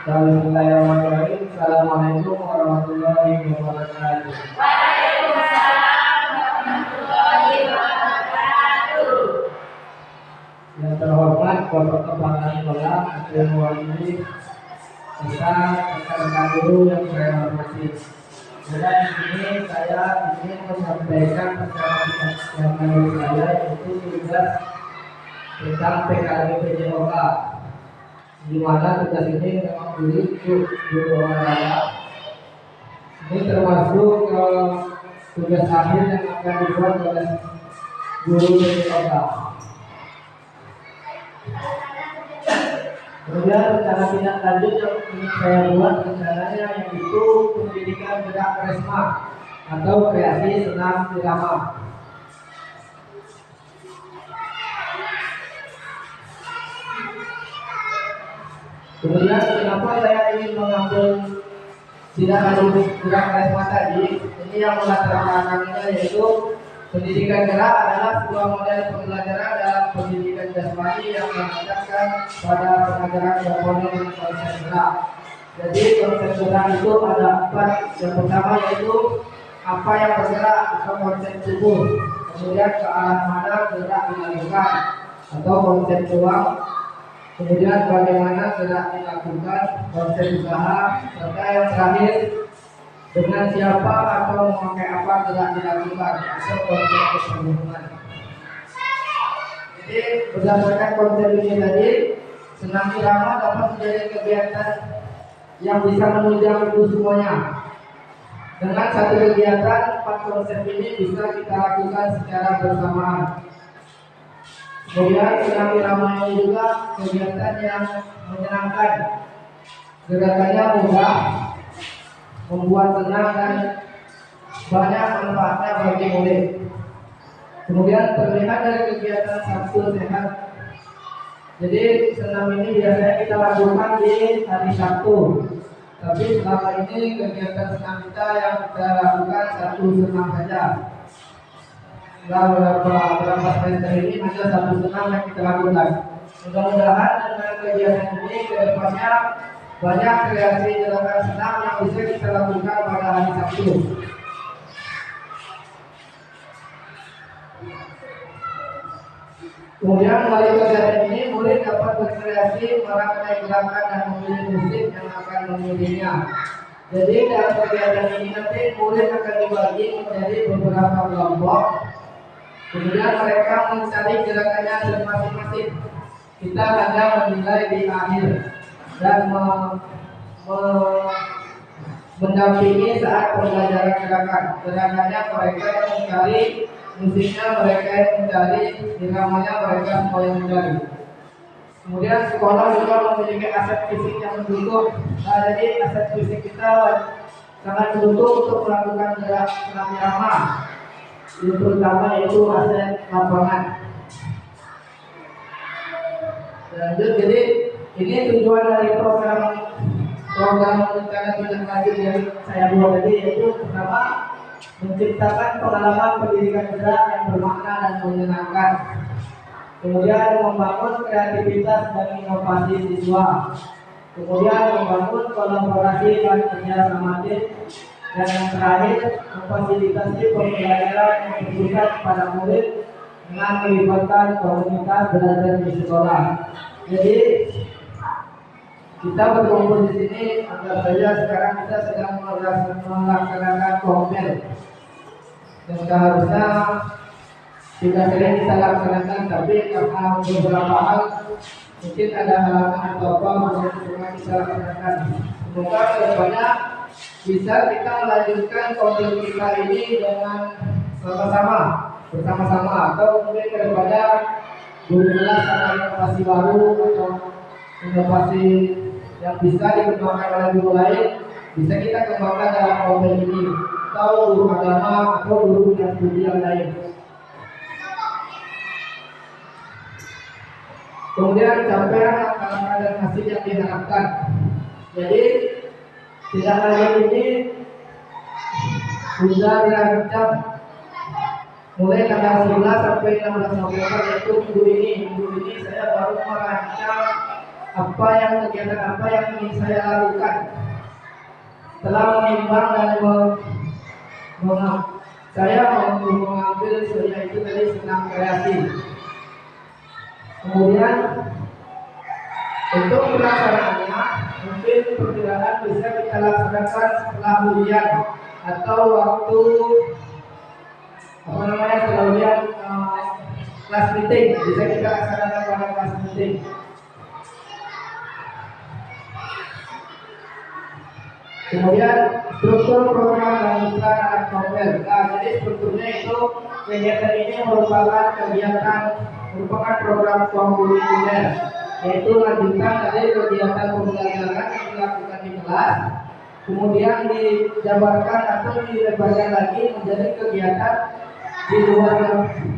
Bismillahirrahmanirrahim. Assalamualaikum warahmatullahi wabarakatuh. Waalaikumsalam warahmatullahi wabarakatuh. Yang terhormat Bapak Kepala Sekolah Akhil Muwali Ustaz rekan-rekan guru yang saya hormati. Dan ini saya ingin menyampaikan secara yang menurut saya itu tugas tentang PKB PJOK, di mana tugas ini memang guru olahraga. Ini termasuk tugas akhir yang akan dibuat oleh guru PJOK. Kemudian rencana tindak lanjut yang ingin saya buat rencananya yaitu pendidikan gerak karisma atau kreasi senam irama. Kemudian kenapa saya ingin mengambil tidak lanjut gerak karisma tadi? Ini yang melatar belakangnya yaitu pendidikan gerak adalah sebuah model pembelajaran dalam pendidikan jasmani yang mengajarkan pada pengajaran komponen konsep gerak. Jadi konsep gerak itu ada 4. Yang pertama yaitu apa yang bergerak atau konsep tubuh. Kemudian ke arah mana gerak dilakukan atau konsep ruang. Kemudian bagaimana gerak dilakukan, konsep usaha. Serta yang terakhir, dengan siapa atau memakai apa gerak dilakukan atau konsep kepentingan. Jadi berdasarkan konsep ini tadi, senam irama dapat menjadi kegiatan yang bisa menunjang itu semuanya. Dengan satu kegiatan, 4 konsep ini bisa kita lakukan secara bersamaan. Kemudian senam irama ini juga kegiatan yang menyenangkan, gerakannya mudah, membuat tenang dan banyak manfaatnya bagi murid. Kemudian terlihat dari kegiatan Sabtu Sehat. Jadi senam ini biasanya kita lakukan di hari Sabtu. Tapi selama ini kegiatan senam kita yang kita lakukan Sabtu senam saja. Beberapa semester ini hanya Sabtu senam yang kita lakukan. Mudah-mudahan dengan kegiatan ini kedepannya banyak kreasi gerakan senam yang bisa kita lakukan pada hari Sabtu. Kemudian melalui kegiatan ini murid dapat berkreasi merangkai gerakan dan memilih musik yang akan memilihnya. Jadi dalam kegiatan ini nanti murid akan dibagi menjadi beberapa kelompok. Kemudian mereka mencari gerakannya masing-masing. Kita hanya menilai di akhir dan mendampingi saat pembelajaran gerakan. Gerakannya mereka yang mencari, musiknya mereka yang mencari, iramanya mereka semua yang mencari. Kemudian sekolah juga memiliki aset fisik yang mendukung. Jadi aset fisik kita sangat mendukung untuk melakukan gerak senam irama. Yang pertama yaitu aset lapangan. Lanjut, jadi ini tujuan dari program rencana tindak lanjut yang saya buat tadi yaitu pertama menciptakan pengalaman pendidikan gerak yang bermakna dan menyenangkan. Kemudian membangun kreativitas dan inovasi siswa. Kemudian membangun kolaborasi dan kerjasama tim. Dan yang terakhir memfasilitasi pembelajaran yang diberikan kepada murid dengan melibatkan komunitas belajar di sekolah. Jadi kita berkumpul di sini, anggap saja sekarang kita sedang melaksanakan kompel yang seharusnya tidak sering kita laksanakan, tapi karena beberapa hal mungkin ada halangan atau apa yang kita laksanakan. Semoga kedepannya bisa kita melanjutkan kompel kita ini dengan bersama-sama atau mungkin kedepannya guru kelas ada inovasi baru atau inovasi yang bisa dikembangkan oleh guru lain, bisa kita kembangkan dalam kompel ini atau guru agama atau guru yang studi yang lain. Kemudian capaian langkah dan hasil yang diharapkan. Jadi tidak lanjut ini sudah dirancang mulai tanggal 11 sampai 16 November, yaitu minggu ini saya baru merancang kegiatan apa yang ingin saya lakukan. Setelah menimbang dan saya mengambil yaitu tadi senam kreasi. Kemudian untuk pelaksanaannya mungkin perkiraan bisa kita laksanakan setelah ujian atau waktu setelah ujian kelas meeting, bisa kita laksanakan pada kelas meeting. Kemudian struktur program lanjutan anak novel. Nah, jadi strukturnya itu kegiatan ini merupakan program kurikuler, yaitu lanjutan dari kegiatan pembelajaran yang dilakukan di kelas, kemudian dijabarkan atau dilebarkan lagi menjadi kegiatan di luar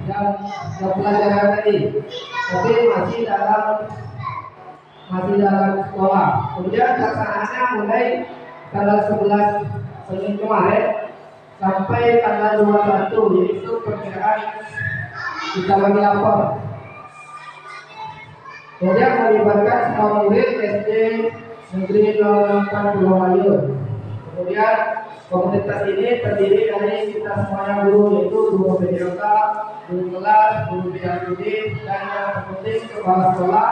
yang pelajaran tadi, tapi masih dalam sekolah. Kemudian pelaksanaannya mulai tanggal 11 Senin kemarin sampai tanggal 21, yaitu perkiraan kita bagi lapor. Kemudian melibatkan semua murid SD Negeri 08 Pulau Maliun. Kemudian komunitas ini terdiri dari kita semuanya guru, yaitu guru PJK, guru kelas, guru bidang studi, dan yang terpenting kepala sekolah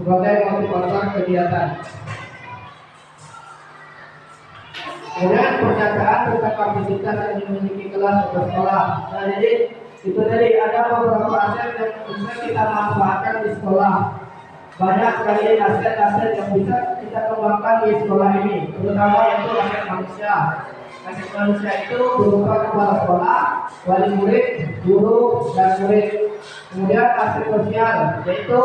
sebagai motivator kegiatan. Kemudian pernyataan tentang kapasitas yang dimiliki kelas atau sekolah. Nah, jadi itu tadi ada beberapa aset yang bisa kita manfaatkan di sekolah. Banyak sekali aset-aset yang bisa kita kembangkan di sekolah ini, terutama yaitu aset manusia. Aset manusia itu berupa kepala sekolah, wali murid, guru, dan murid. Kemudian aset sosial, yaitu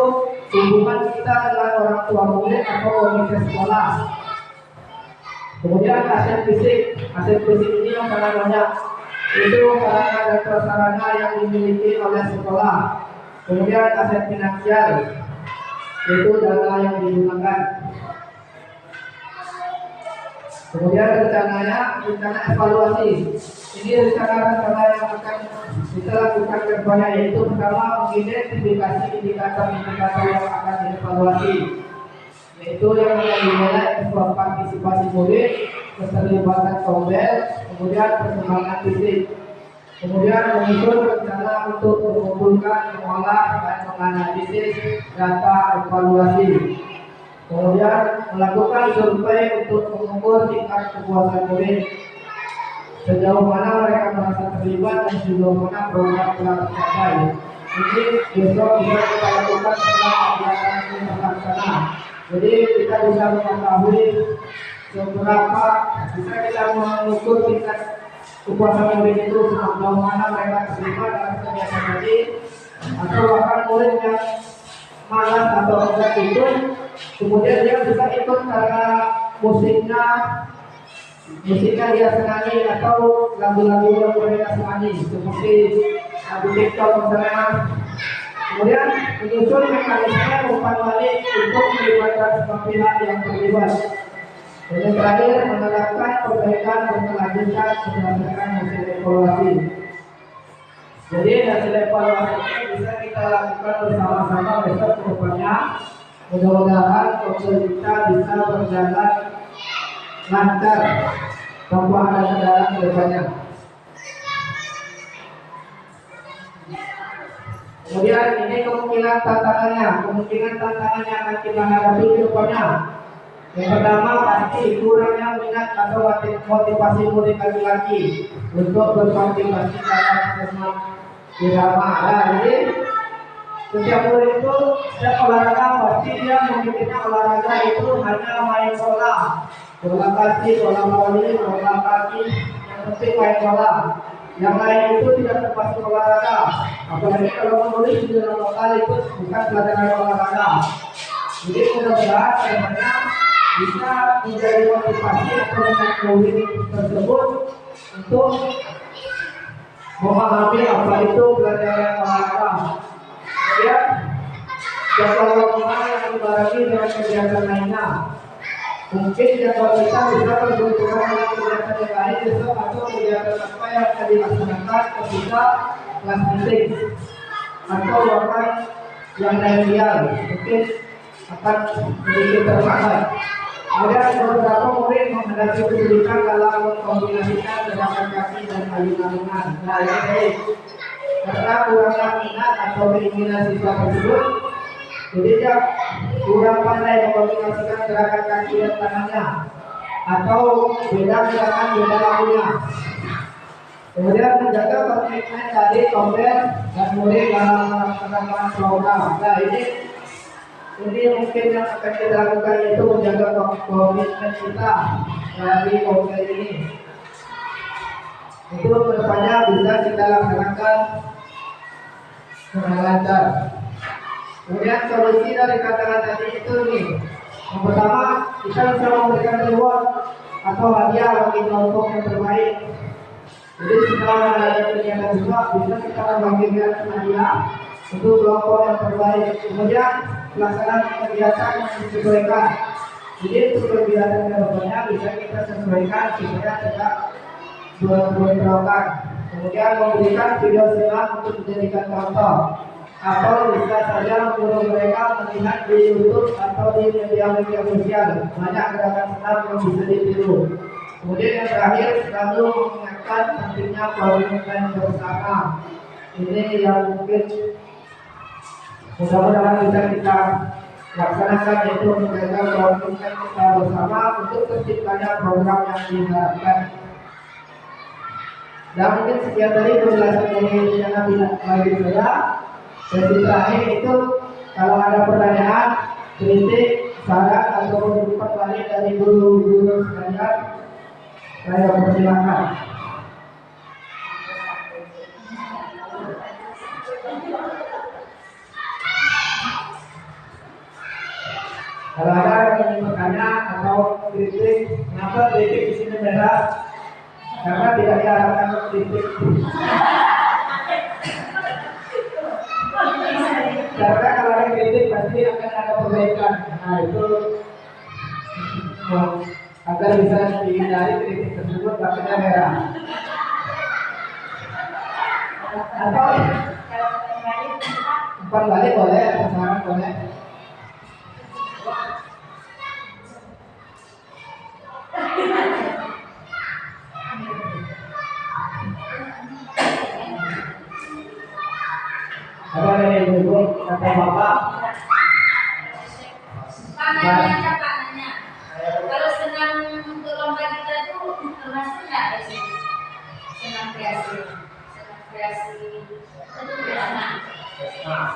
hubungan kita dengan orang tua murid atau komite sekolah. Kemudian aset fisik ini yang sangat banyak, itu sarana dan prasarana yang dimiliki oleh sekolah. Kemudian aset finansial, itu dana yang digunakan. Kemudian rencana evaluasi. Ini rencana yang akan kita lakukan ke depannya, yaitu pertama mengidentifikasi indikator-indikator yang akan dievaluasi, yaitu yang akan dinilai partisipasi murid, keterlibatan tombel, kemudian perkembangan fisik. Kemudian menyusun rencana untuk mengumpulkan, mengolah, dan menganalisis data evaluasi. Kemudian melakukan survei untuk mengukur tingkat kepuasan murid, sejauh mana mereka merasa terlibat dan sejauh mana program telah tercapai. Ini besok bisa kita lakukan setelah kegiatan ini terlaksana. Jadi kita bisa mengetahui seberapa bisa kita mengukur tingkat kepuasan murid itu, sejauh mana mereka terlibat dalam kegiatan tadi, atau bahkan murid yang malas atau enggak ikut, kemudian dia bisa ikut karena musiknya dia senangi atau lagu-lagu yang mereka senangi, seperti lagu TikTok misalnya. Kemudian menyusun mekanisme umpan balik untuk melibatkan semua pihak yang terlibat. Dan yang terakhir, menerapkan perbaikan berkelanjutan berdasarkan hasil evaluasi. Jadi hasil evaluasi ini bisa kita lakukan bersama-sama besok ke depannya. Mudah-mudahan proses kita bisa berjalan lancar tanpa ada kendala ke depannya. Kemudian ini kemungkinan tantangannya akan kita hadapi ke depannya. Yang pertama pasti kurangnya minat atau motivasi murid laki-laki untuk berpartisipasi dalam senam irama. Nah, jadi setiap murid itu setiap olahraga pasti dia memikirkan olahraga itu hanya main bola kaki, bola voli, bola kaki, yang penting main bola. Yang lain itu tidak termasuk olahraga. Apalagi kalau menulis di dalam lokal itu bukan pelajaran olahraga. Jadi mudah-mudahan sebenarnya bisa menjadi motivasi atau murid tersebut untuk memahami apa itu pelajaran olahraga. Kemudian jadwal rombongan yang dibarengi dengan kegiatan lainnya. Mungkin jadwal kita bisa berhubungan dengan kegiatan yang lain besok atau kegiatan apa yang akan dilaksanakan ketika kelas meeting atau bahkan yang remedial. Mungkin akan sedikit terlambat. Kemudian beberapa murid menghadapi kesulitan dalam mengkombinasikan gerakan kaki dan ayunan. Nah, ini karena kurangnya minat atau keinginan siswa tersebut, jadi dia kurang pandai mengkombinasikan gerakan kaki dan tangannya, atau beda gerakan beda lakunya. Kemudian menjaga komitmen tadi kompeten dan murid dalam melaksanakan program. Nah, ini mungkin yang akan kita lakukan itu menjaga komitmen kita dari kompeten ini. Itu kedepannya bisa kita laksanakan dengan lancar. Kemudian solusi dari kata-kata tadi itu nih. Yang pertama, kita bisa memberikan reward atau hadiah bagi kelompok yang terbaik. Jadi setelah ada kegiatan juga bisa kita membagikan hadiah untuk kelompok yang terbaik. Kemudian pelaksanaan kegiatan yang disesuaikan. Jadi untuk kegiatan kedepannya bisa kita sesuaikan supaya tidak berbentrokan. Kemudian memberikan video senang untuk dijadikan contoh, atau bisa saja menyuruh mereka melihat di YouTube atau di media sosial banyak gerakan senam yang bisa ditiru. Kemudian yang terakhir, selalu mengingatkan pentingnya komitmen bersama. Ini yang mungkin mudah-mudahan bisa kita laksanakan, yaitu menjaga komitmen kita bersama untuk terciptanya program yang diharapkan. Dan mungkin sekian tadi penjelasan dari yang tidak lagi saya. Sesi terakhir itu kalau ada pertanyaan, kritik, saran atau pendapat balik dari guru-guru sekalian, saya persilakan. Kalau ada yang ingin bertanya atau kritik, kenapa kritik di sini merah? Karena tidak diharapkan kritik. Karena kalau ada kritik pasti akan ada perbaikan. Nah itu agar bisa dihindari kritik tersebut makanya merah. Atau umpan balik boleh, pasangan boleh. Ada dari ibu kata bapak. Panahnya panahnya. Kalau senang untuk lomba kita itu termasuk nggak di sini? Senang kreasi, itu gimana?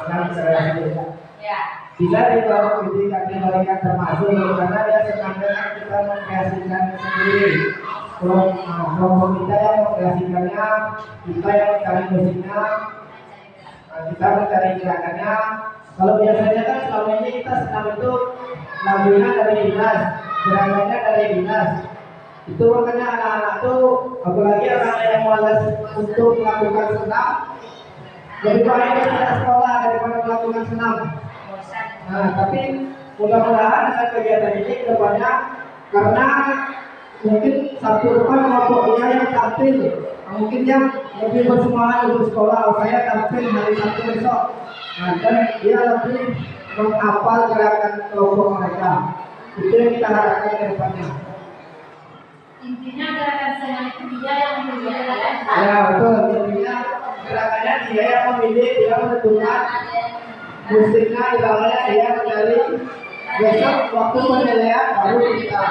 Senang kreasi. Ya. Bisa dibawa dikategorikan termasuk karena dia senang dengan kita mengkreasikan sendiri. Kelompok kita yang mengkreasikannya, kita yang mencari musiknya, kita mencari gerakannya. Kalau biasanya kan selama ini kita senang itu lagunya dari dinas, gerakannya dari dinas. Itu makanya anak-anak tuh, apalagi anak-anak yang malas untuk melakukan senam, lebih baik kita sekolah daripada melakukan senam. Nah, tapi mudah-mudahan dengan kegiatan ini kedepannya, karena mungkin satu depan kelompoknya yang tampil, mungkin yang lebih bersemangat untuk sekolah, saya tampil hari Sabtu besok. Nah, dan dia lebih menghafal gerakan kelompok mereka. Itu yang kita harapkan ke depannya. Intinya gerakan senam itu dia yang memilih. Ya betul, intinya gerakannya dia yang memilih, dia menentukan musiknya, iramanya dia mencari. Besok waktu penilaian baru kita.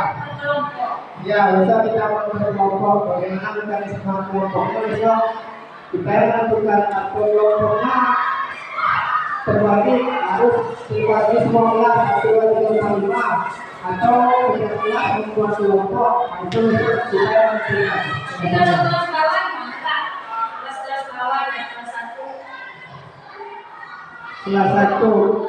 Ya, besok kita berkelompok. Bagaimana mekanisme kelompoknya besok? Kita yang menentukan atau kelompoknya terbagi harus dibagi semua kelas 1, 2, 3, 4, 5 atau setiap kelas membuat kelompok. Itu kita yang menentukan. Kalau kelas bawah gimana? Kelas bawah ya, kelas 1. Kelas 1.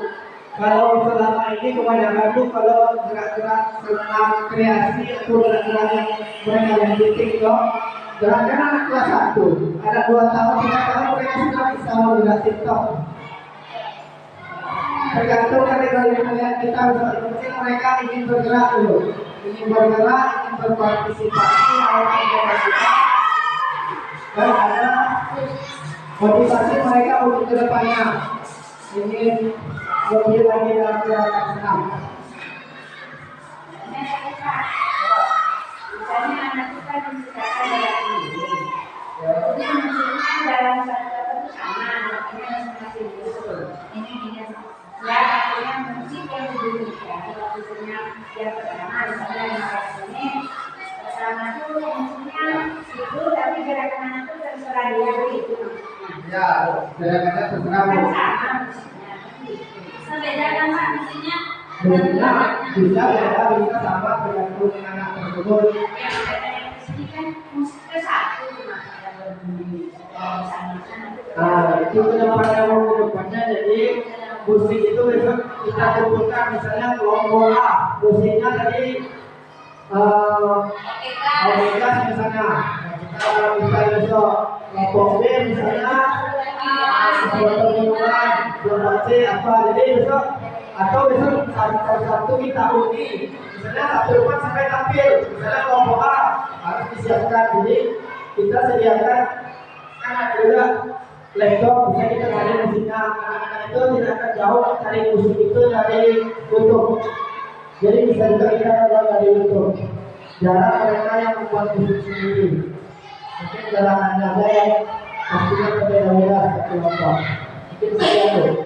Kalau selama ini kebanyakan tuh kalau gerak-gerak senam kreasi atau gerak-gerak yang mereka yang titik dong, gerakan anak kelas 1 ada 2 tahun 3 tahun mereka sudah bisa menggerak TikTok. Tergantung kategori melihat kita, mungkin mereka ingin bergerak dulu, ingin bergerak, ingin berpartisipasi, ingin berpartisipasi, dan ada motivasi mereka untuk kedepannya ingin lebih lagi dalam gerakan senam. Misalnya anak kita menciptakan dalam diri, jadi maksudnya dalam satu itu sama, makanya masing-masing itu. Ini ya, artinya musik yang diberikan, kalau misalnya yang pertama, misalnya yang ini pertama itu maksudnya itu, tapi gerakan anak itu terserah dia begitu maksudnya. Ya, gerakannya terserah. Kan sama maksudnya. Bisa bedakan Pak, maksudnya. Bisa beda, bisa sama tergantung anak tersebut. Yang bedanya di sini kan musiknya satu cuma yang berbunyi sama-sama. Nah, itu kedepannya jadi musik itu besok kita kumpulkan misalnya kelompok A, musiknya tadi Omega misalnya. Nah, kita bisa besok kelompok B misalnya kelompok minuman, kelompok C apa. Jadi besok atau besok satu kita undi misalnya satu depan sampai tampil misalnya kelompok A harus disiapkan. Jadi kita sediakan kan ada juga laptop bisa kita cari musiknya. Anak-anak itu tidak akan jauh cari musik itu dari YouTube, jadi bisa juga kita download dari YouTube. Jarang mereka yang membuat musik sendiri, mungkin jarang ada yang pastinya berbeda-beda satu kelompok. Mungkin saya itu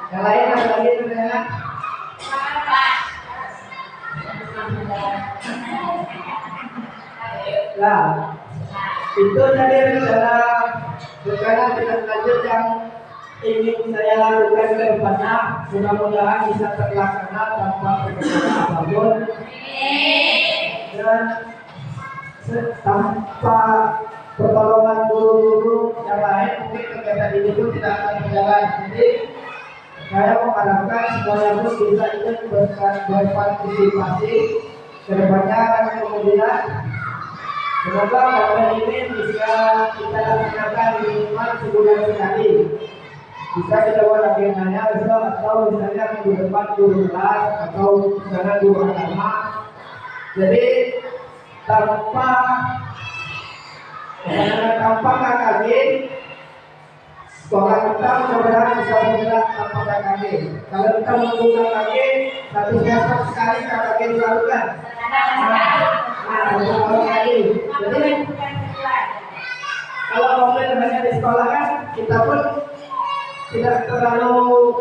yang lain ada lagi sebenarnya. Nah, itu tadi rencana tindak lanjut yang ingin saya lakukan ke depannya. Mudah-mudahan bisa terlaksana tanpa perbedaan apapun dan tanpa pertolongan guru-guru yang lain mungkin kegiatan ini pun tidak akan berjalan. Jadi saya mengharapkan semuanya pun bisa ikut berpartisipasi ke depannya dan kemudian semoga program ini bisa kita laksanakan minimal sebulan sekali. Bisa kita buat agendanya besok atau misalnya minggu depan guru kelas atau misalnya guru agama. Jadi tanpa KKG, sekolah kita mudah-mudahan bisa bergerak tanpa KKG. Kalau kita menggunakan KKG, satu semester sekali KKG dilakukan. Jadi kalau komplain hanya di sekolah kan kita pun tidak terlalu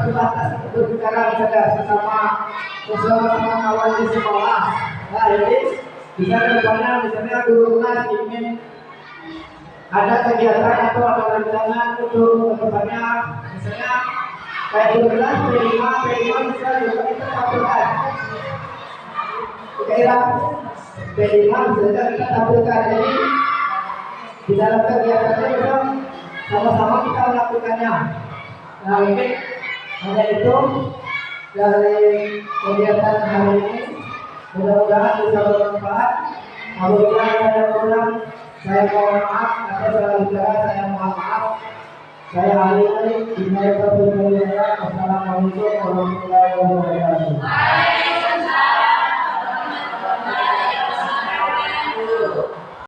terbatas untuk bicara sesama kawan di sekolah. Nah, jadi bisa kedepannya misalnya guru kelas ingin ada kegiatan atau ada rencana untuk kedepannya misalnya kayak guru kelas P5 bisa juga kita tampilkan. Kira P5 bisa kita tampilkan. Jadi di dalam kegiatannya bisa sama-sama kita melakukannya. Nah, mungkin hanya itu dari kegiatan hari ini. Mudah-mudahan bisa bermanfaat. Apabila ada kurang, saya mohon maaf. Atau salah bicara, saya mohon maaf. Saya Ali. Assalamualaikum warahmatullahi wabarakatuh.